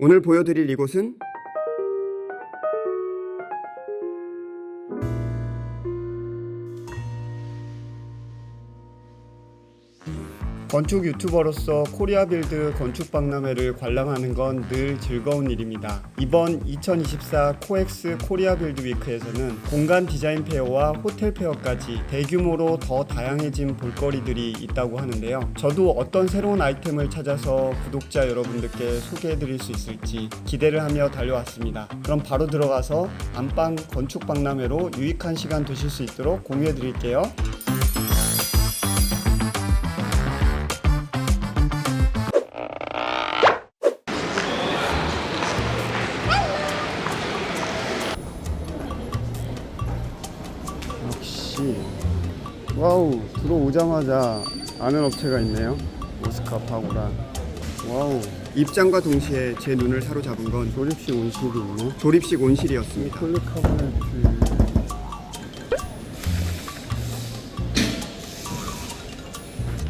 오늘 보여드릴 이곳은 건축 유튜버로서 코리아빌드 건축박람회를 관람하는 건 늘 즐거운 일입니다. 이번 2024 코엑스 코리아빌드 위크에서는 공간 디자인 페어와 호텔 페어까지 대규모로 더 다양해진 볼거리들이 있다고 하는데요. 저도 어떤 새로운 아이템을 찾아서 구독자 여러분들께 소개해드릴 수 있을지 기대를 하며 달려왔습니다. 그럼 바로 들어가서 안방 건축박람회로 유익한 시간 되실 수 있도록 공유해드릴게요. 와우, 들어오자마자 아는 업체가 있네요. 오스카파고라. 와우. 입장과 동시에 제 눈을 사로잡은 건 조립식 온실이 있네. 조립식 온실이었습니다. 폴리카보네트.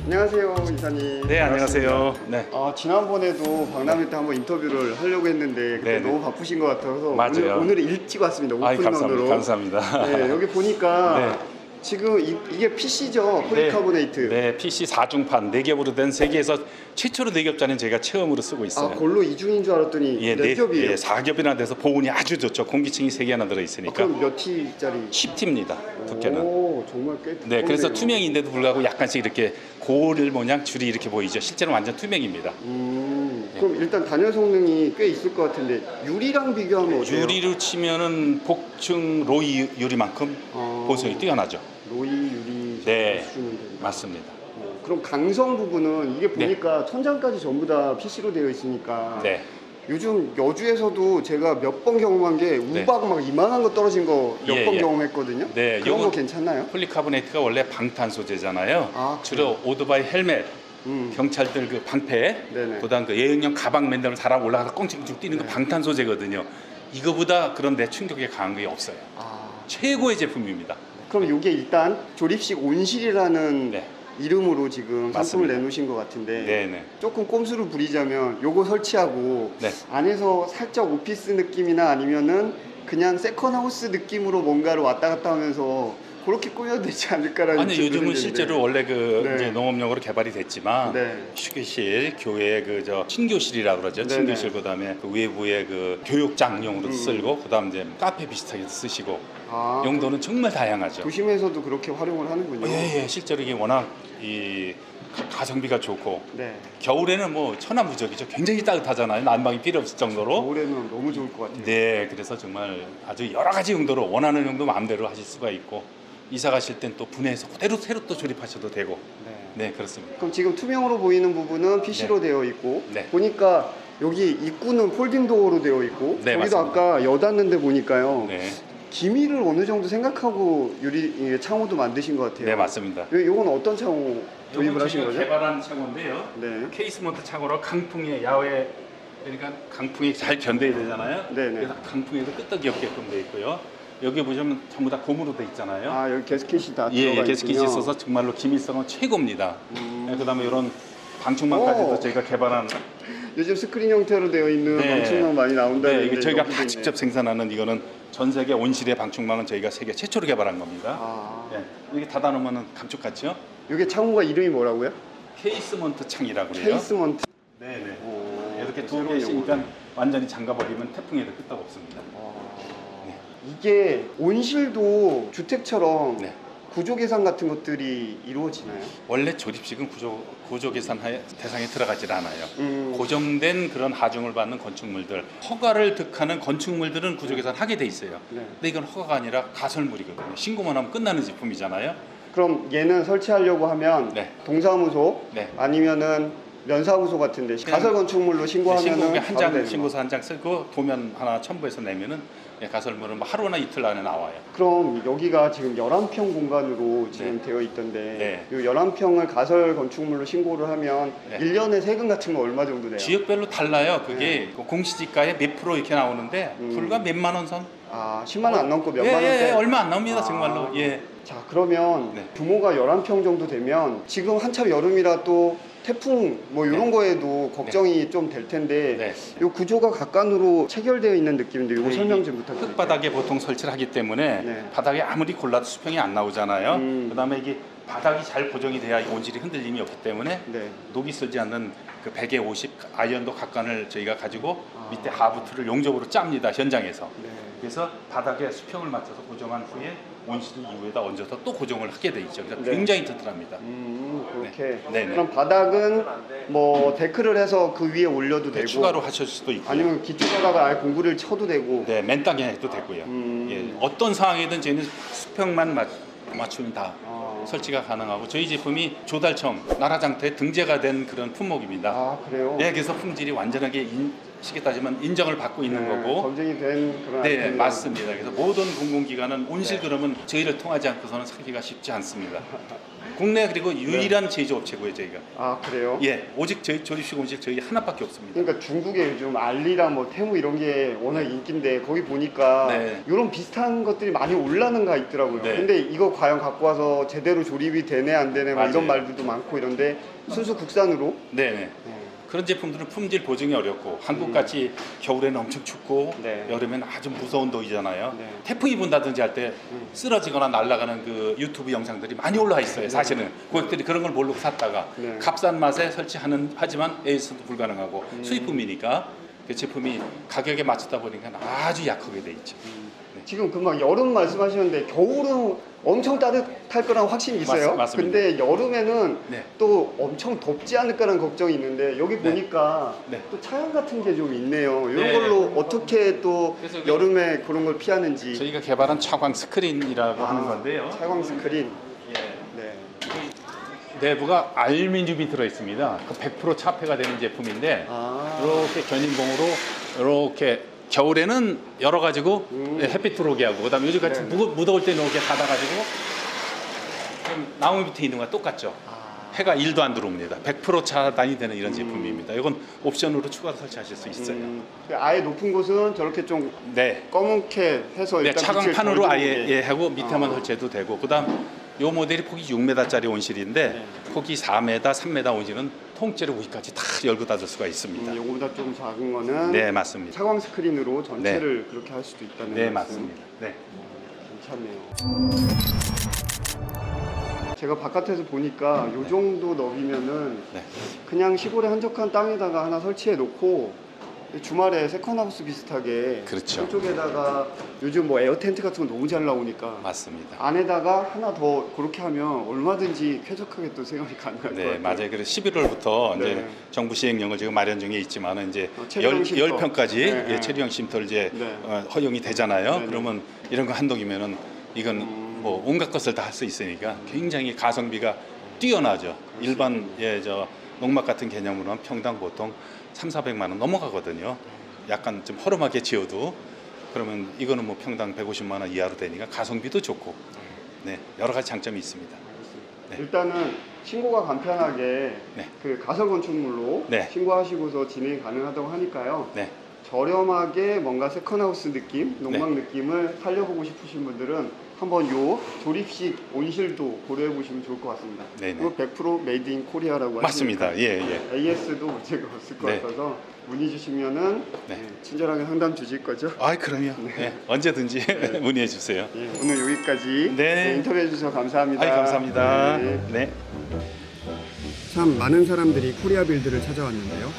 안녕하세요, 이사님. 네, 안녕하세요. 네. 지난번에도 박람회 때 한번 인터뷰를 하려고 했는데 그때 네네. 너무 바쁘신 것 같아서 맞아요. 오늘 일찍 왔습니다. 감사합니다. 오픈런으로. 감사합니다. 네, 여기 보니까 네. 지금 이게 PC죠? 폴리카보네이트. 네, PC 4중판 4겹으로 된 세계에서 최초로 4겹짜리는 저희가 체험으로 쓰고 있어요. 그걸로 이중인 줄 알았더니 몇 겹이에요? 예, 4겹이나 돼서 보온이 아주 좋죠. 공기층이 3개나 들어있으니까. 그럼 몇 T짜리? 10T입니다. 두께는. 오, 정말 꽤 두껍네요. 네, 그래서 투명인데도 불구하고 약간씩 이렇게 고를 모양 줄이 이렇게 보이죠. 실제로 완전 투명입니다. 그럼 일단 단열 성능이 꽤 있을 것 같은데 유리랑 비교하면 어때요? 유리로 치면은 복층 로이 유리만큼 보수성이 뛰어나죠. 로이 유리 네, 수준은 됩니다. 맞습니다. 그럼 강성 부분은 이게 보니까 천장까지 전부 다 PC로 되어 있으니까 네. 요즘 여주에서도 제가 몇 번 경험한 게 우박 막 이만한 거 떨어진 거 몇 번 경험했거든요. 네, 그런 거 요건 괜찮나요? 폴리카보네이트가 원래 방탄 소재잖아요. 주로 오토바이 헬멧, 경찰들 그 방패, 네네. 그다음 그 예행용 가방 맨들을 달아 올라가서 꽁충꽁충 뛰는 거 방탄 소재거든요. 이거보다 그런데 충격이 강한 게 없어요. 최고의 제품입니다. 그럼 이게 일단 조립식 온실이라는 네. 이름으로 지금 상품을 맞습니다. 내놓으신 것 같은데 네네. 조금 꼼수를 부리자면 요거 설치하고 네. 안에서 살짝 오피스 느낌이나 아니면은 그냥 세컨하우스 느낌으로 뭔가를 왔다 갔다 하면서 그렇게 꾸며도 되지 않을까라는 아니 요즘은 들리는데. 실제로 원래 그 네. 이제 농업용으로 개발이 됐지만 네. 휴게실, 교회 그 저 친교실이라 그러죠. 네네. 친교실 그다음에 그 외부의 그 교육장용으로 쓰고 그다음 이제 카페 비슷하게 쓰시고 용도는 정말 다양하죠. 도심에서도 그렇게 활용을 하는군요. 예, 실제로 이게 워낙 이 가성비가 좋고 네. 겨울에는 뭐 천하무적이죠. 굉장히 따뜻하잖아요. 난방이 필요 없을 정도로. 겨울에는 너무 좋을 것 같아요. 네, 그래서 정말 아주 여러 가지 용도로 원하는 용도 마음대로 하실 수가 있고 이사 가실 땐 또 분해해서 그대로 새로 또 조립하셔도 되고. 네, 그렇습니다. 그럼 지금 투명으로 보이는 부분은 PC로 되어 있고 네. 보니까 여기 입구는 폴딩 도어로 되어 있고 네, 여기도 맞습니다. 아까 여닫는데 보니까요. 네, 기미를 어느 정도 생각하고 유리 창호도 만드신 것 같아요. 네 맞습니다. 요건 어떤 창호 도입을 요건 하신 저희가 거죠? 개발한 창호인데요. 네. 케이스먼트 창호로 강풍에 야외 그러니까 강풍이 잘 견뎌야 되잖아요. 네네. 그래서 강풍에도 끄떡이 없게끔 돼 있고요. 여기 보시면 전부 다 고무로 돼 있잖아요. 여기 게스켓이 다 예, 들어가 게스킷이 있군요. 있어서 정말로 기밀성은 최고입니다. 그다음에 이런 방충망까지도 저희가 개발한. 요즘 스크린 형태로 되어 있는 방충망 많이 나온다는데 네, 이게 저희가 여기도 다 있네. 직접 생산하는 이거는 전 세계 온실의 방충망은 저희가 세계 최초로 개발한 겁니다. 네, 이게 닫아놓으면 감쪽같죠? 이게 창호가 이름이 뭐라고요? 케이스먼트 창이라고 그래요. 케이스먼트. 네네. 오, 이렇게 두 새로운 개 있으니까 용어. 완전히 잠가버리면 태풍에도 끄떡 없습니다. 이게 온실도 주택처럼 네. 구조 계산 같은 것들이 이루어지나요? 원래 조립식은 구조 계산 대상에 들어가질 않아요. 고 고정된 그런 하중을 받는 건축물들, 허가를 득하는 건축물들은 구조 계산 하게 돼 있어요. 네. 근데 이건 허가가 아니라 가설물이거든요. 신고만 하면 끝나는 제품이잖아요. 그럼 얘는 설치하려고 하면 네. 동사무소 네. 아니면은 면사무소 같은데 가설 건축물로 신고하면은 신고기 바로 한장 되는 신고서 거. 한 장 쓰고 도면 하나 첨부해서 내면은 가설물은 뭐 하루나 이틀 안에 나와요. 그럼 여기가 지금 11평 공간으로 지금 네. 되어 있던데 네. 이 11평을 가설 건축물로 신고를 하면 네. 1년에 세금 같은 거 얼마 정도 돼요? 지역별로 달라요. 그게 그 공시지가에 몇 프로 이렇게 나오는데 불과 몇만 원 선. 10만 원 안 넘고 몇만 원대? 얼마 안 나옵니다. 정말로. 예. 자 그러면 네. 규모가 11평 정도 되면 지금 한참 여름이라 또 태풍 뭐 이런 네. 거에도 걱정이 좀 될 텐데 네. 이 구조가 각관으로 체결되어 있는 느낌인데 이거 네, 설명 좀 부탁드릴게요. 흙바닥에 보통 설치를 하기 때문에 네. 바닥에 아무리 골라도 수평이 안 나오잖아요. 음. 그다음에 이게 바닥이 잘 고정이 돼야 이 온실이 흔들림이 없기 때문에 네. 녹이 슬지 않는 그 100에 50 아이언도 각관을 저희가 가지고 아. 밑에 하부틀을 용접으로 짭니다, 현장에서. 네. 그래서 바닥에 수평을 맞춰서 고정한 후에 온실 이후에다 얹어서 또 고정을 하게 돼 있죠. 그래서 네. 굉장히 튼튼합니다. 그렇게. 네. 네. 그럼 바닥은 뭐 데크를 해서 그 위에 올려도 네, 되고 추가로 하실 수도 있고. 아니면 기초바닥을 아예 공구를 쳐도 되고. 네, 맨 땅에 해도 되고요. 예, 어떤 상황이든 저희는 수평만 맞추면 다 아. 설치가 가능하고 저희 제품이 조달청 나라장터에 등재가 된 그런 품목입니다. 아 그래요? 네, 그래서 품질이 완전하게 쉽게 따지면 인정을 받고 있는 네, 거고. 검증이 된 그런 네, 아이템이라고. 맞습니다. 그래서 모든 공공기관은 온실 네. 그러면 저희를 통하지 않고서는 사기가 쉽지 않습니다. 국내 그리고 유일한 제조업체고요, 저희가. 아 그래요? 예, 오직 저희 조립식 온실 저희 하나밖에 없습니다. 그러니까 중국에 요즘 알리랑 뭐 테무 이런 게 워낙 인기인데 거기 보니까 네. 이런 비슷한 것들이 많이 올라는가 있더라고요. 네. 근데 이거 과연 갖고 와서 제대로 조립이 되네 안 되네 막 이런 맞아요. 말들도 많고 이런데 순수 국산으로. 네, 네. 그런 제품들은 품질 보증이 어렵고 한국같이 겨울에는 엄청 춥고 네. 여름에는 아주 무서운 더위잖아요. 네. 태풍이 분다든지 할 때 쓰러지거나 날아가는 그 유튜브 영상들이 많이 올라와 있어요. 사실은 고객들이 그런 걸 모르고 샀다가 네. 값싼 맛에 하지만 AS도 불가능하고 수입품이니까 그 제품이 가격에 맞추다 보니까 아주 약하게 돼 있죠. 지금 금방 여름 말씀하셨는데 겨울은 엄청 따뜻할 거란 확신이 있어요. 맞습니다. 근데 여름에는 네. 또 엄청 덥지 않을 거란 걱정이 있는데 여기 보니까 네. 또 차양 같은 게 좀 있네요. 이런 네. 걸로 어떻게 또 그래서 여기 여름에 그런 걸 피하는지. 저희가 개발한 차광 스크린이라고 하는 건데요. 차광 스크린. 예. 네. 내부가 알루미늄이 들어 있습니다. 그 100% 차폐가 되는 제품인데 아. 이렇게 견인봉으로 이렇게 겨울에는 열어 가지고 햇빛 들어오게 하고 그다음에 요즘 같이 네. 무더울 때는 이렇게 닫아 가지고 나무 밑에 있는 거와 똑같죠. 아. 해가 1도 안 들어옵니다. 100% 차단이 되는 이런 제품입니다. 이건 옵션으로 추가로 설치하실 수 있어요. 아예 높은 곳은 저렇게 좀 네. 검게 해서 네, 일단 차광판으로 빛을 덜 아예 들어오게. 예, 하고 밑에만 설치해도 되고 그다음 요 모델이 폭이 6m짜리 온실인데 네. 폭이 4m, 3m 온실은 통째로 위까지 다 열고 닫을 수가 있습니다. 요거보다 좀 작은 거는 네, 맞습니다. 차광 스크린으로 전체를 그렇게 할 수도 있다는 네, 말씀. 맞습니다. 네. 괜찮네요. 제가 바깥에서 보니까 요 정도 너비면은 네. 그냥 시골의 한적한 땅에다가 하나 설치해 놓고 주말에 세컨하우스 비슷하게 그렇죠. 그쪽에다가 요즘 뭐 에어 텐트 같은 거 너무 잘 나오니까 맞습니다. 안에다가 하나 더 그렇게 하면 얼마든지 쾌적하게 또 생활이 가능할 것 네, 같아요. 맞아요. 그래서 11월부터 네. 이제 정부 시행령을 지금 마련 중에 있지만 이제 체류형 쉼터. 10평까지 네, 네. 체류형 쉼터를 이제 네. 허용이 되잖아요. 네, 네. 그러면 이런 거 한독이면은 이건 뭐 온갖 것을 다 할 수 있으니까 굉장히 가성비가 뛰어나죠. 일반 농막 같은 개념으로는 평당 보통 3,400만 원 넘어가거든요. 약간 좀 허름하게 지어도 그러면 이거는 뭐 평당 150만 원 이하로 되니까 가성비도 좋고 네, 여러 가지 장점이 있습니다. 네. 일단은 신고가 간편하게 네. 그 가설 건축물로 네. 신고하시고서 진행이 가능하다고 하니까요. 네. 저렴하게 뭔가 세컨하우스 느낌, 농막 느낌을 살려보고 싶으신 분들은 한번 요 조립식 온실도 고려해 보시면 좋을 것 같습니다. 네네. 이거 100% 메이드 인 코리아라고 맞습니다. 하시니까 예, 예. AS도 문제가 없을 것 네. 같아서 문의 주시면은 네. 친절하게 상담 주실 거죠? 아, 그럼요. 네. 언제든지 문의해 주세요. 예, 오늘 여기까지 네. 인터뷰해 주셔서 감사합니다. 감사합니다. 네. 네. 참 많은 사람들이 코리아 빌드를 찾아왔는데요.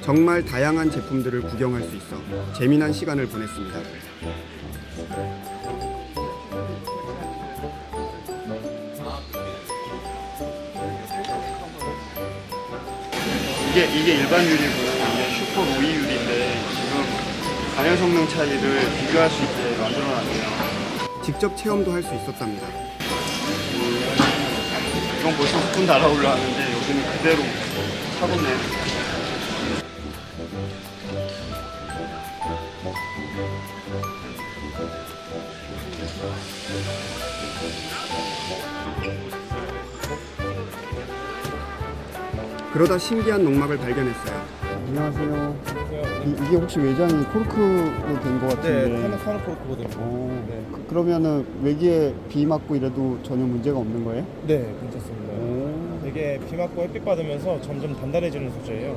정말 다양한 제품들을 구경할 수 있어 재미난 시간을 보냈습니다. 이게 일반 유리고 이게 슈퍼 로이 유리인데 지금 단열 성능 차이를 비교할 수 있게 만들어놨네요. 직접 체험도 할 수 있었답니다. 이건 벌써 후끈 달아올라 하는데 여기는 그대로 차갑네. 그러다 신기한 농막을 발견했어요. 안녕하세요. 이게 혹시 외장이 코르크로 된 것 같은데. 네, 카노 코르크거든요. 네. 그러면은 외기에 비 맞고 이래도 전혀 문제가 없는 거예요? 네, 괜찮습니다. 되게 비 맞고 햇빛 받으면서 점점 단단해지는 소재예요.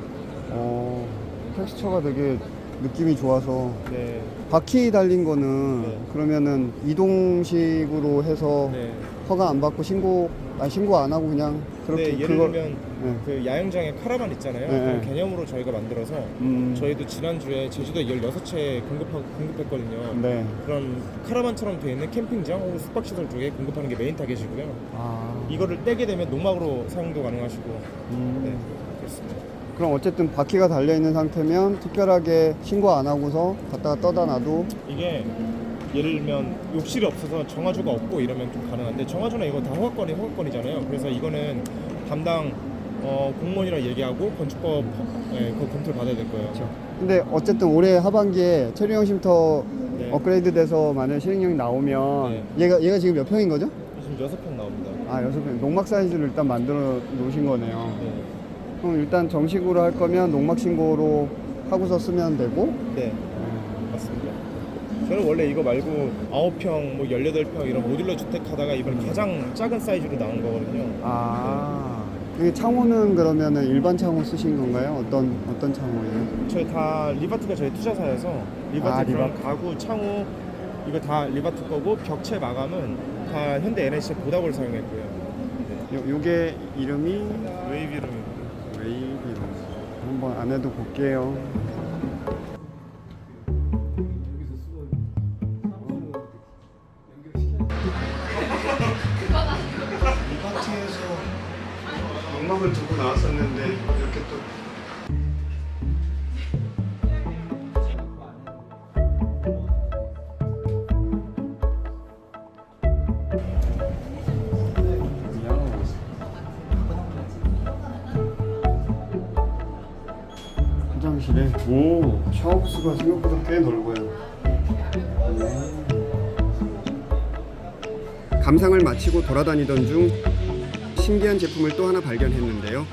텍스처가 되게 느낌이 좋아서. 네, 바퀴 달린 거는 네. 그러면은 이동식으로 해서 네. 허가 안 받고 신고 안 하고 그냥 그렇게 네, 예를 들면 네. 그 야영장에 카라반 있잖아요. 네. 그 개념으로 저희가 만들어서 저희도 지난주에 제주도에 16채 공급했거든요. 네. 그런 카라반처럼 되어 있는 캠핑장 혹은 숙박시설 쪽에 공급하는 게 메인 타겟이고요. 아. 이거를 떼게 되면 농막으로 사용도 가능하시고 네, 그렇습니다. 그럼 어쨌든 바퀴가 달려 있는 상태면 특별하게 신고 안 하고서 갖다가 떠다 놔도 이게 예를 들면 욕실이 없어서 정화조가 없고 이러면 좀 가능한데 정화조나 이거 다 허가권이잖아요. 그래서 이거는 담당 공무원이랑 얘기하고 건축법 그 검토를 받아야 될 거예요. 근데 어쨌든 올해 하반기에 체류형 쉼터 네. 업그레이드 돼서 만약 실행령이 나오면 네. 얘가 지금 몇 평인 거죠? 지금 6평 나옵니다. 아 6평. 농막 사이즈를 일단 만들어 놓으신 거네요. 네. 그럼 일단 정식으로 할 거면 농막 신고로 하고서 쓰면 되고. 네. 맞습니다. 저는 원래 이거 말고 9평, 뭐 18평 이런 모듈러 주택 하다가 이번에 가장 작은 사이즈로 나온 거거든요. 이게 창호는 그러면은 일반 창호 쓰신 건가요? 어떤 창호예요? 저희 다 리바트가 저희 투자사여서 리바트 그런 가구, 창호 이거 다 리바트 거고 벽체 마감은 다 현대 NSC 보다골 사용했고요. 네. 요게 이름이 웨이비룸. 웨이비룸. 한번 안에도 볼게요. 리바트에서 농막을 두고 나왔었는데 이렇게 또 화장실에 샤워부스가 생각보다 꽤 넓어요. 감상을 마치고 돌아다니던 중 신기한 제품을 또 하나 발견했는데요.